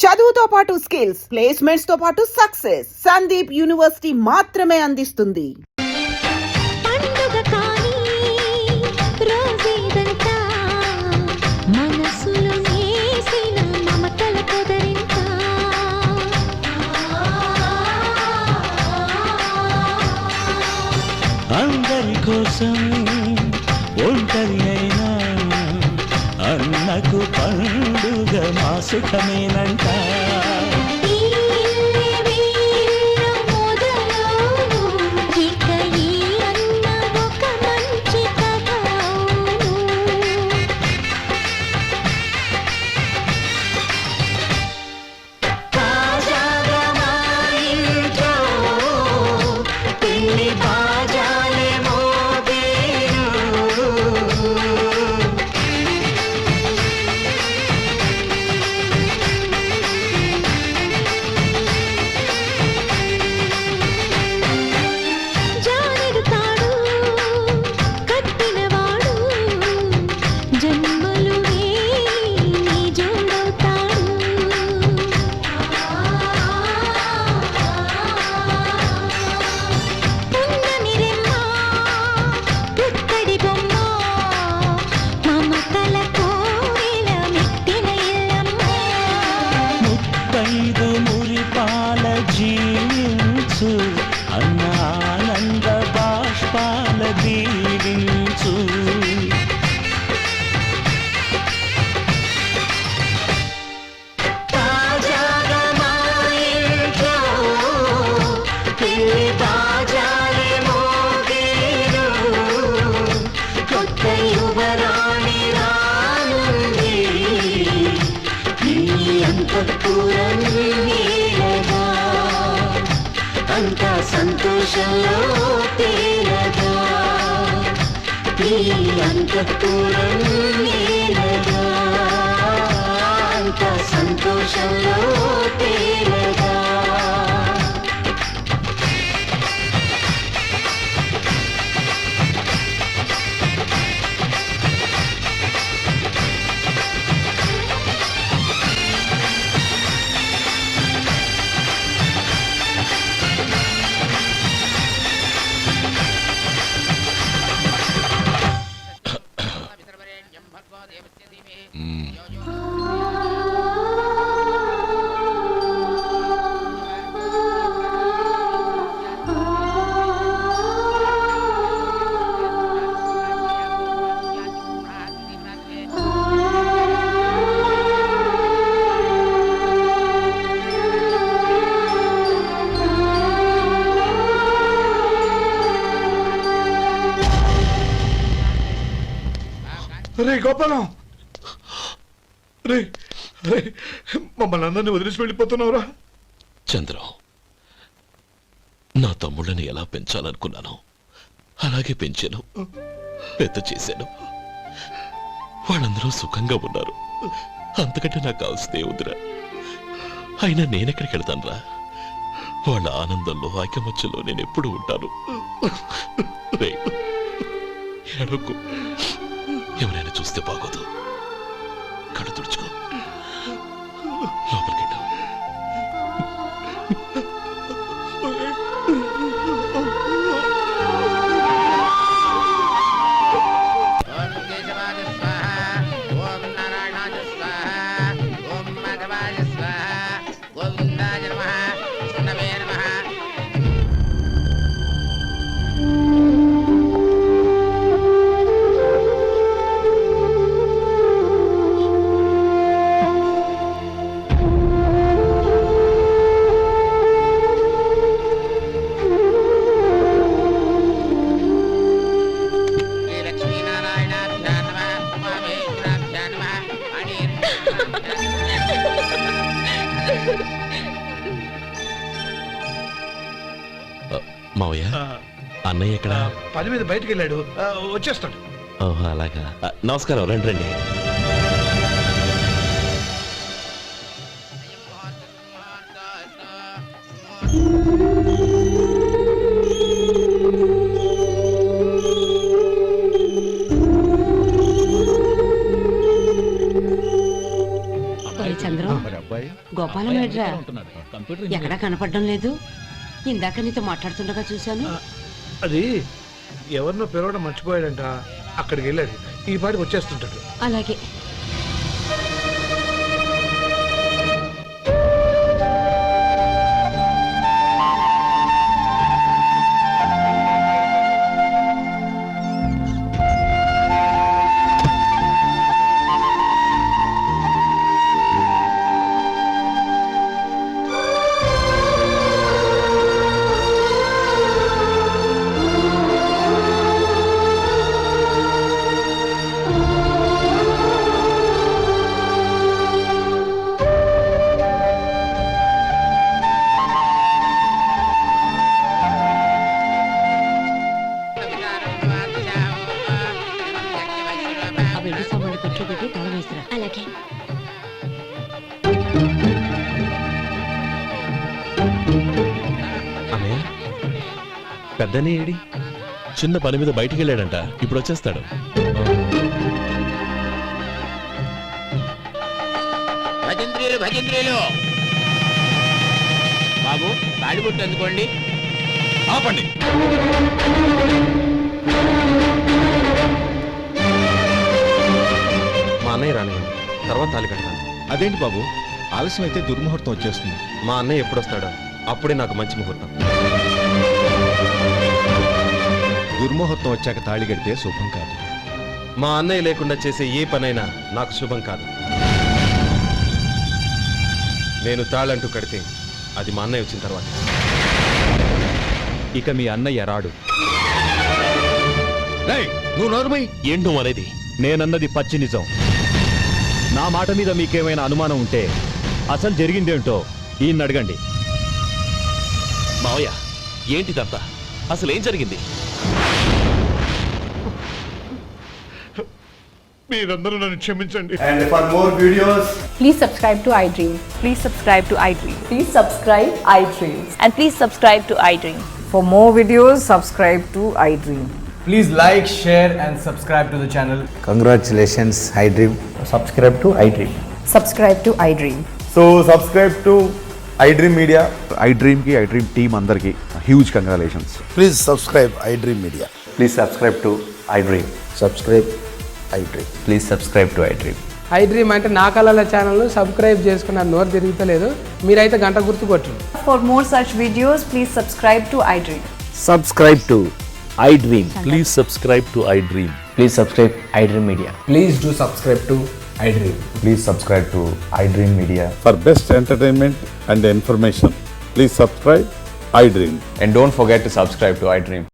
చదువుతో పాటు skills, placements తో పాటు సక్సెస్ సందీప్ యూనివర్సిటీ మాత్రమే అందిస్తుంది. పండుగ కానీ రోజేదంతా మనసులో నేసిన మమతల పొదరింత అందరి కోసం ఒంటరి అయినా అన్నకు పండుగ మా సుఖమేనంట. జీవించు అన్న ఆనంద బాష్పాల దీవించు. తాజాగా మా ఇంట్లో పెళ్లి బాజాలే మోగేను, కొత్త యువరాణి రానుంది ఈ అంతఃపురం నీడగా, అంతా సంతోషంలో తేలగా ఈ అంతఃపురం నీడగా, అంతా సంతోషంలో తేలగా. రే గోపాలం, రే రే మమ్మల్ని అందరినీ వదిలేసి వెళ్ళిపోతున్నావురా. చంద్రం, నా తమ్ముళ్ళని ఎలా పెంచాలనుకున్నానో అలాగే పెంచాను, పెద్ద చేశాను. వాళ్ళందరూ సుఖంగా ఉన్నారు, అంతకంటే నాకు కావాల్సిందే ఉందిరా. అయినా నేనెక్కడికి వెళ్తానురా? వాళ్ళ ఆనందంలో ఐకమత్యంలో నేను ఎప్పుడు ఉంటాను. రే ఎడకు, ఎవరైనా చూస్తే బాగోదు. కళ్ళు తుడుచుకో, లోపలికి వెళ్ళు. మావయ్య, అన్నయ్య ఎక్కడ? పని మీద బయటికి వెళ్ళాడు, వచ్చేస్తాడు. ఓహో అలాగా. నమస్కారం, రండి రండి. చంద్రం, గోపాలం ఏడ్రా ఎక్కడా కనపడడం లేదు. ఇందాక నీతో మాట్లాడుతుండగా చూశాను. అది ఎవరినో పిలవడం మర్చిపోయాడంట, అక్కడికి వెళ్ళాడు. ఈ పాటికి వచ్చేస్తుంటాడు. అలాగే. ఆ వెండి సామాన్లు పెట్టి పెట్టి తాళం వేసిరా. అలాగే. అన్నయ్య పెద్దనే ఏడి? చిన్న పని మీద బయటికి వెళ్ళాడంట, ఇప్పుడు వచ్చేస్తాడు. భజంత్రీలు భజంత్రీలు బాబు తాడిబొట్టు అందుకోండి. ఆపండి. మా అన్నయ్య రానివ్వండి, తర్వాత తాళి కడతాను. అదేంటి బాబు, ఆలస్యం అయితే దుర్ముహూర్తం వచ్చేస్తుంది. మా అన్నయ్య ఎప్పుడు వస్తాడో అప్పుడే నాకు మంచి ముహూర్తం. దుర్ముహూర్తం వచ్చాక తాళి కడితే శుభం కాదు. మా అన్నయ్య లేకుండా చేసే ఏ పనైనా నాకు శుభం కాదు. నేను తాళంటూ కడితే అది మా అన్నయ్య వచ్చిన తర్వాత. ఇక మీ అన్నయ్య రాడు. నువ్వు నోరుమై. ఏంటి నువ్వు అనేది? నేనన్నది పచ్చి నిజం. నా మాట మీద మీకేమైనా అనుమానం ఉంటే అసలు జరిగిందేంటో ఈయన్ని అడగండి. మావయ్య, ఏంటిదంతా? అసలు ఏం జరిగింది? మీరందరూ నన్ను క్షమించండి. And for more videos, Please subscribe to iDream. Please subscribe to iDream. Please subscribe iDream. And please subscribe to iDream. For more videos, subscribe to iDream. please like, share, and subscribe to the channel. Congratulations, iDream. Subscribe to iDream. Subscribe to iDream. So subscribe to iDream Media. iDream కి iDream team అందరికి huge congratulations. Please subscribe iDream Media. Please subscribe to iDream. Subscribe iDream. Please subscribe to iDream. iDream అంటే నా కళల channel subscribe చేసుకున్న నోరు తిరుగుతలేదు. మీరైతే గంట గుర్తు కొట్టండి. For more such videos, please subscribe to iDream. Subscribe to iDream. Please subscribe to iDream. Please subscribe iDream Media. Please do subscribe to iDream. Please subscribe to iDream Media. For best entertainment and information, please subscribe iDream. And don't forget to subscribe to iDream.